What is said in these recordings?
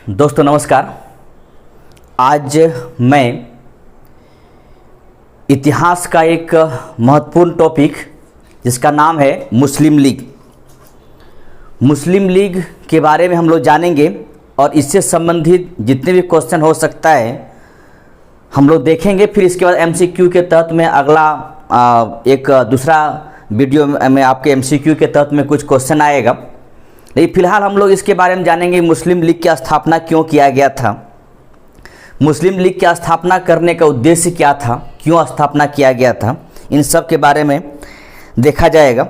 दोस्तों नमस्कार। आज मैं इतिहास का एक महत्वपूर्ण टॉपिक जिसका नाम है मुस्लिम लीग। मुस्लिम लीग के बारे में हम लोग जानेंगे और इससे संबंधित जितने भी क्वेश्चन हो सकता है हम लोग देखेंगे। फिर इसके बाद एमसीक्यू के तहत में अगला एक दूसरा वीडियो में आपके एमसीक्यू के तहत में कुछ क्वेश्चन आएगा। लेकिन फिलहाल हम लोग इसके बारे में जानेंगे मुस्लिम लीग की स्थापना क्यों किया गया था, मुस्लिम लीग की स्थापना करने का उद्देश्य क्या था, क्यों स्थापना किया गया था, इन सब के बारे में देखा जाएगा।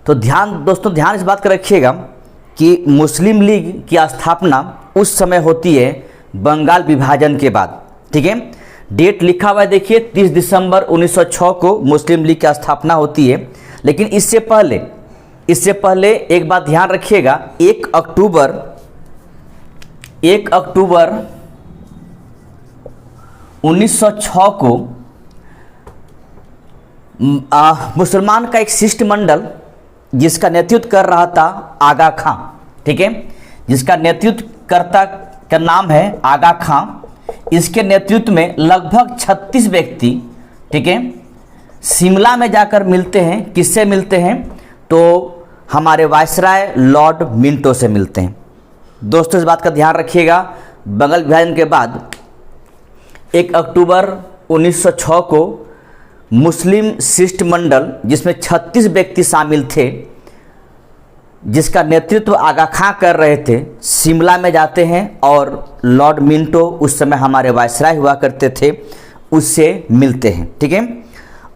तो दोस्तों ध्यान इस बात का रखिएगा कि मुस्लिम लीग की स्थापना उस समय होती है बंगाल विभाजन के बाद। ठीक है, डेट लिखा हुआ है, देखिए 30 दिसंबर 1906 को मुस्लिम लीग की स्थापना होती है। लेकिन इससे पहले एक बात ध्यान रखिएगा, 1 अक्टूबर 1906 को मुसलमान का एक शिष्टमंडल जिसका नेतृत्व कर रहा था आगा खां, ठीक है, जिसका नेतृत्वकर्ता का नाम है आगा खां, इसके नेतृत्व में लगभग 36 व्यक्ति, ठीक है, शिमला में जाकर मिलते हैं। किससे मिलते हैं? तो हमारे वायसराय लॉर्ड मिंटो से मिलते हैं। दोस्तों इस बात का ध्यान रखिएगा, बंगाल विभाजन के बाद 1 अक्टूबर 1906 को मुस्लिम शिष्टमंडल जिसमें 36 व्यक्ति शामिल थे, जिसका नेतृत्व आगा खां कर रहे थे, शिमला में जाते हैं और लॉर्ड मिंटो उस समय हमारे वायसराय हुआ करते थे, उससे मिलते हैं। ठीक है,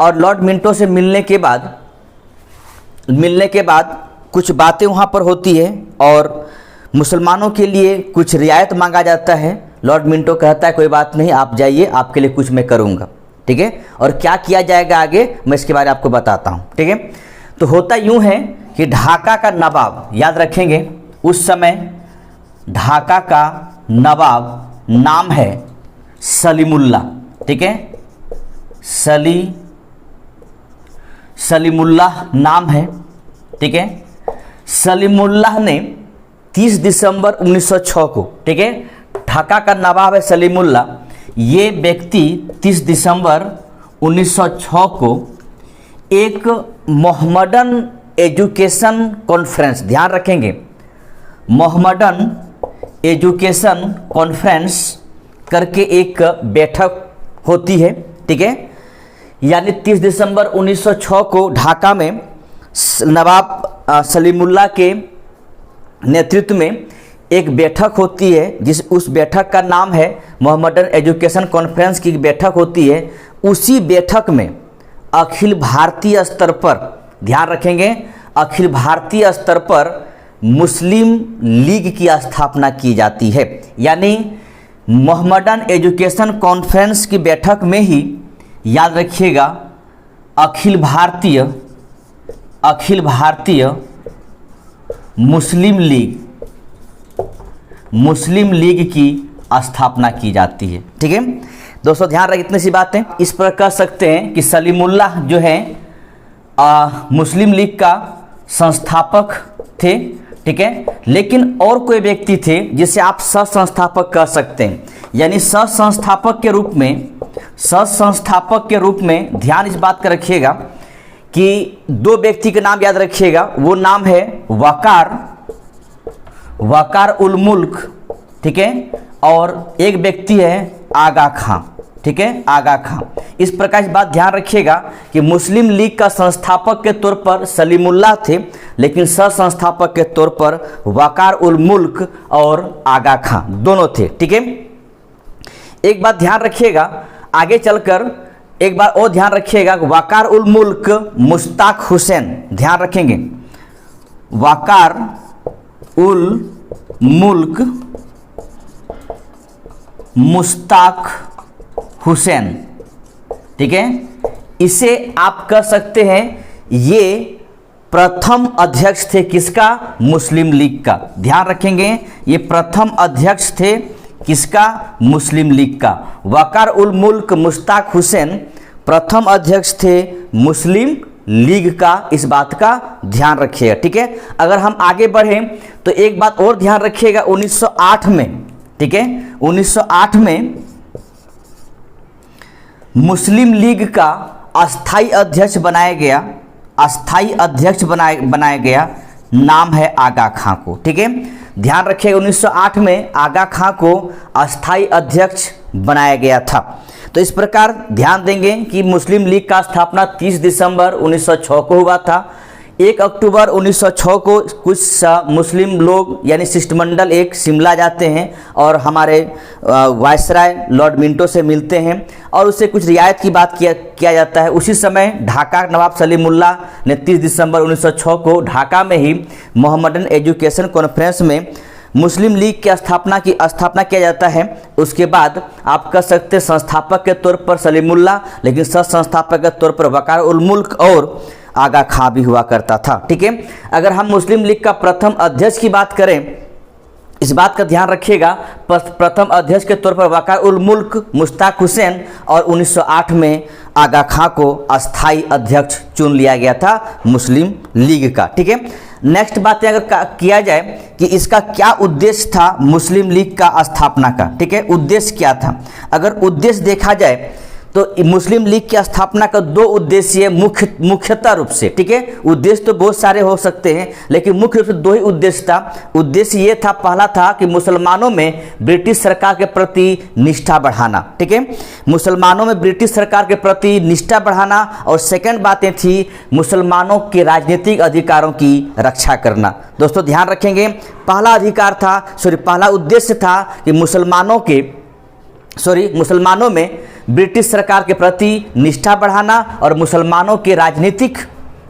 और लॉर्ड मिंटो से मिलने के बाद कुछ बातें वहाँ पर होती है और मुसलमानों के लिए कुछ रियायत मांगा जाता है। लॉर्ड मिंटो कहता है कोई बात नहीं, आप जाइए, आपके लिए कुछ मैं करूँगा। ठीक है, और क्या किया जाएगा आगे मैं इसके बारे में आपको बताता हूँ। ठीक है, तो होता यूँ है कि ढाका का नवाब, याद रखेंगे उस समय ढाका का नवाब नाम है सलीमुल्लाह। ठीक है, सलीमुल्लाह नाम है। ठीक है, सलीमुल्लाह ने 30 दिसंबर 1906 को, ठीक है, ढाका का नवाब है सलीमुल्लाह, ये व्यक्ति 30 दिसंबर 1906 को एक मोहम्मडन एजुकेशन कॉन्फ्रेंस, ध्यान रखेंगे मोहम्मडन एजुकेशन कॉन्फ्रेंस करके एक बैठक होती है। ठीक है, यानी 30 दिसंबर 1906 को ढाका में नवाब सलीमुल्लाह के नेतृत्व में एक बैठक होती है, उस बैठक का नाम है मोहम्मडन एजुकेशन कॉन्फ्रेंस की बैठक होती है। उसी बैठक में अखिल भारतीय स्तर पर, ध्यान रखेंगे, अखिल भारतीय स्तर पर मुस्लिम लीग की स्थापना की जाती है। यानी मोहम्मडन एजुकेशन कॉन्फ्रेंस की बैठक में ही, याद रखिएगा, अखिल भारतीय मुस्लिम लीग की स्थापना की जाती है। ठीक है दोस्तों, ध्यान रखें इतनी सी बातें। इस पर कह सकते हैं कि सलीमुल्लाह जो है मुस्लिम लीग का संस्थापक थे। ठीक है, लेकिन और कोई व्यक्ति थे जिसे आप सह-संस्थापक कह सकते हैं। यानी सह-संस्थापक के रूप में ध्यान इस बात का रखिएगा कि 2 व्यक्ति के नाम याद रखिएगा। वो नाम है वकार उल मुल्क, ठीक है, और एक व्यक्ति है आगा खां। ठीक है, आगा खां। इस प्रकार इस बात ध्यान रखिएगा कि मुस्लिम लीग का संस्थापक के तौर पर सलीमुल्लाह थे, लेकिन सह संस्थापक के तौर पर वकार उल मुल्क और आगा खां दोनों थे। ठीक है, एक बात ध्यान रखिएगा, आगे चलकर एक बार और ध्यान रखिएगा, वकार उल मुल्क मुश्ताक हुसैन, ध्यान रखेंगे, वकार उल मुल्क मुश्ताक हुसैन। ठीक है, इसे आप कह सकते हैं ये प्रथम अध्यक्ष थे किसका? मुस्लिम लीग का। ध्यान रखेंगे, ये प्रथम अध्यक्ष थे किसका? मुस्लिम लीग का। वकार उल मुल्क मुश्ताक हुसैन प्रथम अध्यक्ष थे मुस्लिम लीग का। इस बात का ध्यान रखिएगा। ठीक है, अगर हम आगे बढ़ें तो एक बात और ध्यान रखिएगा, 1908 में ठीक है। 1908 में मुस्लिम लीग का अस्थाई अध्यक्ष बनाया गया, नाम है आगा खां को, ठीक है। ध्यान रखिएगा 1908 में आगा खां को अस्थाई अध्यक्ष बनाया गया था। तो इस प्रकार ध्यान देंगे कि मुस्लिम लीग का स्थापना 30 दिसंबर 1906 को हुआ था। 1 अक्टूबर 1906 को कुछ मुस्लिम लोग यानी शिष्टमंडल एक शिमला जाते हैं और हमारे वायसराय लॉर्ड मिंटो से मिलते हैं और उससे कुछ रियायत की बात किया जाता है। उसी समय ढाका नवाब सलीमुल्लाह ने 30 दिसंबर 1906 को ढाका में ही मोहम्मदन एजुकेशन कॉन्फ्रेंस में मुस्लिम लीग की स्थापना किया जाता है। उसके बाद आप कह सकते हैं संस्थापक के तौर पर सलीमुल्लाह, लेकिन सह संस्थापक के तौर पर वकार उल मुल्क और आगा खां भी हुआ करता था, ठीक है। अगर हम मुस्लिम लीग का प्रथम अध्यक्ष की बात करें, इस बात का ध्यान रखिएगा, प्रथम अध्यक्ष के तौर पर वकार उल मुल्क मुश्ताक हुसैन और 1908 में आगा खां को अस्थाई अध्यक्ष चुन लिया गया था मुस्लिम लीग का, ठीक है। नेक्स्ट बातें अगर किया जाए कि इसका क्या उद्देश्य था मुस्लिम लीग का स्थापना का, ठीक है। उद्देश्य क्या था, अगर उद्देश्य देखा जाए तो मुस्लिम लीग की स्थापना का 2 उद्देश्य मुख्यतः रूप से, ठीक है। उद्देश्य तो बहुत सारे हो सकते हैं, लेकिन मुख्य रूप से 2 ही उद्देश्य था। उद्देश्य ये था, पहला था कि मुसलमानों में ब्रिटिश सरकार के प्रति निष्ठा बढ़ाना, ठीक है। मुसलमानों में ब्रिटिश सरकार के प्रति निष्ठा बढ़ाना, और सेकंड बातें थी मुसलमानों के राजनीतिक अधिकारों की रक्षा करना। दोस्तों ध्यान रखेंगे, पहला उद्देश्य था कि मुसलमानों में ब्रिटिश सरकार के प्रति निष्ठा बढ़ाना और मुसलमानों के राजनीतिक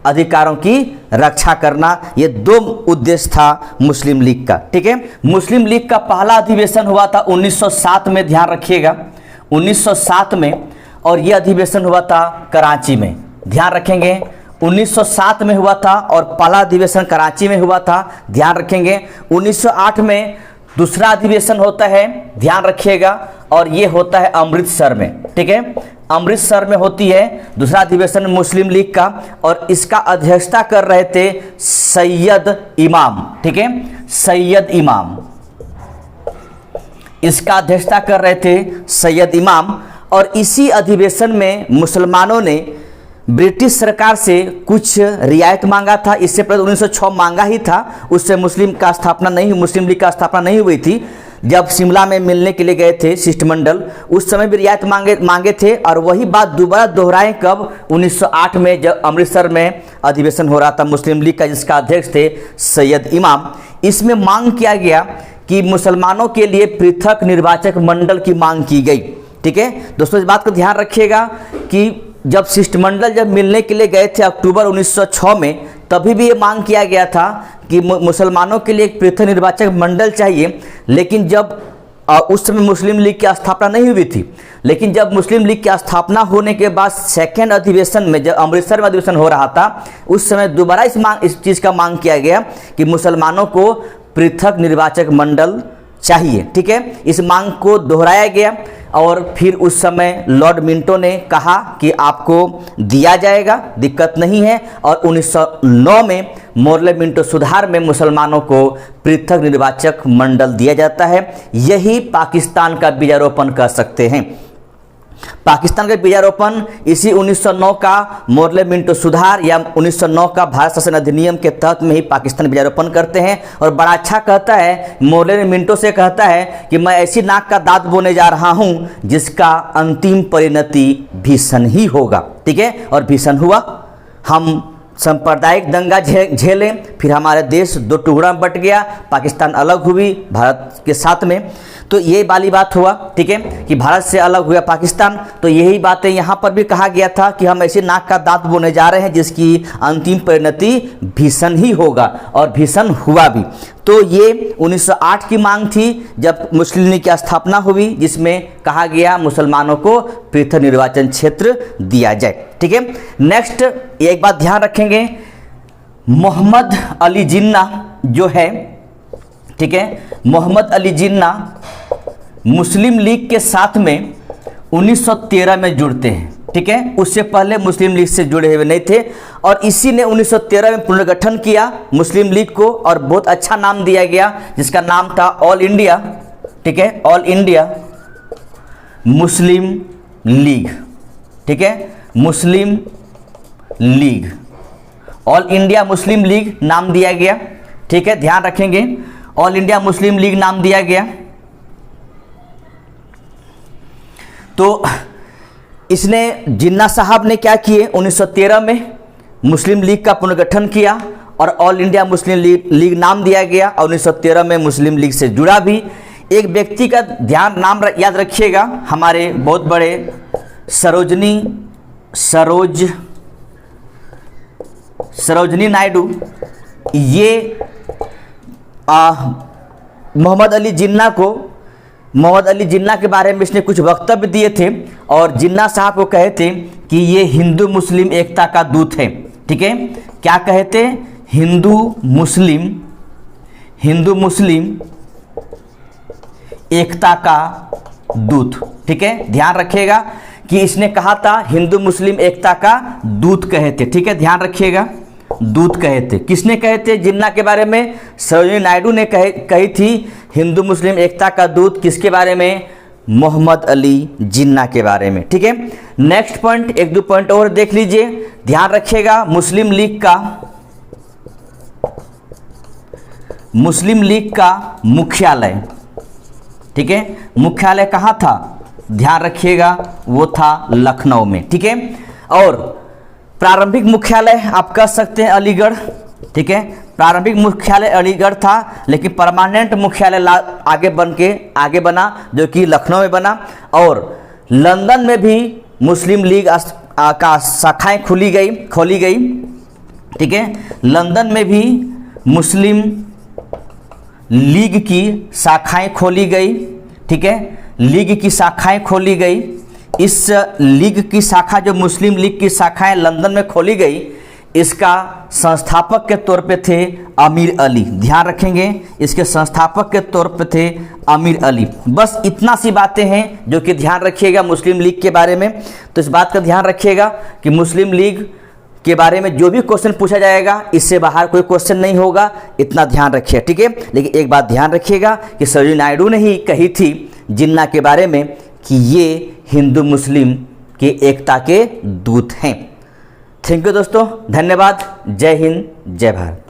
अधिकारों की रक्षा करना। ये 2 उद्देश्य था मुस्लिम लीग का, ठीक है। मुस्लिम लीग का पहला अधिवेशन हुआ था 1907 में, ध्यान रखिएगा 1907 में, और यह अधिवेशन हुआ था कराची में। ध्यान रखेंगे 1907 में हुआ था और पहला अधिवेशन कराची में हुआ था। ध्यान रखेंगे 1908 में दूसरा अधिवेशन होता है, ध्यान रखिएगा, और ये होता है अमृतसर में, ठीक है। अमृतसर में होती है दूसरा अधिवेशन मुस्लिम लीग का, और इसका अध्यक्षता कर रहे थे सैयद इमाम, ठीक है। सैयद इमाम इसका अध्यक्षता कर रहे थे सैयद इमाम, और इसी अधिवेशन में मुसलमानों ने ब्रिटिश सरकार से कुछ रियायत मांगा था। इससे पहले 1906 मांगा ही था, उससे मुस्लिम लीग का स्थापना नहीं हुई थी। जब शिमला में मिलने के लिए गए थे शिष्टमंडल, उस समय भी रियायत मांगे थे, और वही बात दोबारा दोहराएं कब, 1908 में, जब अमृतसर में अधिवेशन हो रहा था मुस्लिम लीग का, जिसका अध्यक्ष थे सैयद इमाम। इसमें मांग किया गया कि मुसलमानों के लिए पृथक निर्वाचक मंडल की मांग की गई, ठीक है। दोस्तों इस बात को ध्यान रखिएगा कि जब शिष्टमंडल मिलने के लिए गए थे अक्टूबर 1906 में, तभी भी ये मांग किया गया था कि मुसलमानों के लिए एक पृथक निर्वाचक मंडल चाहिए। लेकिन जब उस समय मुस्लिम लीग की स्थापना नहीं हुई थी, लेकिन जब मुस्लिम लीग की स्थापना होने के बाद सेकेंड अधिवेशन में, जब अमृतसर में अधिवेशन हो रहा था, उस समय दोबारा इस चीज़ का मांग किया गया कि मुसलमानों को पृथक निर्वाचक मंडल चाहिए, ठीक है। इस मांग को दोहराया गया, और फिर उस समय लॉर्ड मिंटो ने कहा कि आपको दिया जाएगा, दिक्कत नहीं है, और 1909 में मोरले मिंटो सुधार में मुसलमानों को पृथक निर्वाचक मंडल दिया जाता है। यही पाकिस्तान का बीजारोपण कर सकते हैं। पाकिस्तान का बीजारोपण इसी 1909 का मोरले मिंटो सुधार या 1909 का भारत शासन अधिनियम के तहत में ही पाकिस्तान बीजारोपण करते हैं। और बड़ा अच्छा कहता है, मोरले मिंटो से कहता है कि मैं ऐसी नाक का दांत बोने जा रहा हूं जिसका अंतिम परिणति भीषण ही होगा, ठीक है। और भीषण हुआ। हम सांप्रदायिक दंगा झेले, फिर हमारे देश 2 टुकड़ा में बट गया, पाकिस्तान अलग हुई भारत के साथ में। तो ये वाली बात हुआ, ठीक है, कि भारत से अलग हुआ पाकिस्तान। तो यही बातें यहाँ पर भी कहा गया था कि हम ऐसे नाक का दांत बोने जा रहे हैं जिसकी अंतिम परिणति भीषण ही होगा, और भीषण हुआ भी। तो ये 1908 की मांग थी जब मुस्लिम लीग की स्थापना हुई, जिसमें कहा गया मुसलमानों को पृथक निर्वाचन क्षेत्र दिया जाए, ठीक है। नेक्स्ट एक बात ध्यान रखेंगे, मोहम्मद अली जिन्ना जो है, ठीक है, मोहम्मद अली जिन्ना मुस्लिम लीग के साथ में 1913 में जुड़ते हैं, ठीक है। उससे पहले मुस्लिम लीग से जुड़े हुए नहीं थे, और इसी ने 1913 में पुनर्गठन किया मुस्लिम लीग को, और बहुत अच्छा नाम दिया गया जिसका नाम था ऑल इंडिया ठीक है, ऑल इंडिया मुस्लिम लीग, ठीक है, Muslim league, all India Muslim league नाम दिया गया, ठीक है, ध्यान रखेंगे, ऑल इंडिया मुस्लिम लीग नाम दिया गया। तो इसने जिन्ना साहब ने क्या किए, 1913 में मुस्लिम लीग का पुनर्गठन किया और ऑल इंडिया मुस्लिम लीग नाम दिया गया और 1913 में मुस्लिम लीग से जुड़ा भी। एक व्यक्ति का ध्यान नाम याद रखिएगा, हमारे बहुत बड़े सरोजनी नायडू, ये मोहम्मद अली जिन्ना के बारे में इसने कुछ वक्तव्य दिए थे और जिन्ना साहब को कहे थे कि ये हिंदू मुस्लिम एकता का दूत है, ठीक है, क्या कहे थे, हिंदू मुस्लिम एकता का दूत, ठीक है, ध्यान रखिएगा कि इसने कहा था हिंदू मुस्लिम एकता का दूत कहे थे, ठीक है, ध्यान रखिएगा, दूत कहे थे। किसने कहे थे, जिन्ना के बारे में सरोजिनी नायडू ने कही थी हिंदू मुस्लिम एकता का दूत, किसके बारे में, मोहम्मद अली जिन्ना के बारे में, ठीक है। नेक्स्ट पॉइंट, एक दो पॉइंट और देख लीजिए, ध्यान रखिएगा, मुस्लिम लीग का मुख्यालय, ठीक है, मुख्यालय कहाँ था, ध्यान रखिएगा, वो था लखनऊ में, ठीक है। और प्रारंभिक मुख्यालय आप कह सकते हैं अलीगढ़, ठीक है, प्रारंभिक मुख्यालय अलीगढ़ था, लेकिन परमानेंट मुख्यालय आगे बना जो कि लखनऊ में बना। और लंदन में भी मुस्लिम लीग का शाखाएं खोली गई, ठीक है, लंदन में भी मुस्लिम लीग की शाखाएं खोली गई, ठीक है, लीग की शाखाएं खोली गई। इस लीग की शाखा, जो मुस्लिम लीग की शाखाएं लंदन में खोली गई, इसका संस्थापक के तौर पे थे अमीर अली, ध्यान रखेंगे, इसके संस्थापक के तौर पे थे अमीर अली। बस इतना सी बातें हैं जो कि ध्यान रखिएगा मुस्लिम लीग के बारे में। तो इस बात का ध्यान रखिएगा कि मुस्लिम लीग के बारे में जो भी क्वेश्चन पूछा जाएगा, इससे बाहर कोई क्वेश्चन नहीं होगा, इतना ध्यान रखिए, ठीक है। लेकिन एक बात ध्यान रखिएगा कि सरोजिनी नायडू ने ही कही थी जिन्ना के बारे में कि ये हिंदू मुस्लिम के एकता के दूत हैं। थैंक यू दोस्तों, धन्यवाद, जय हिंद, जय भारत।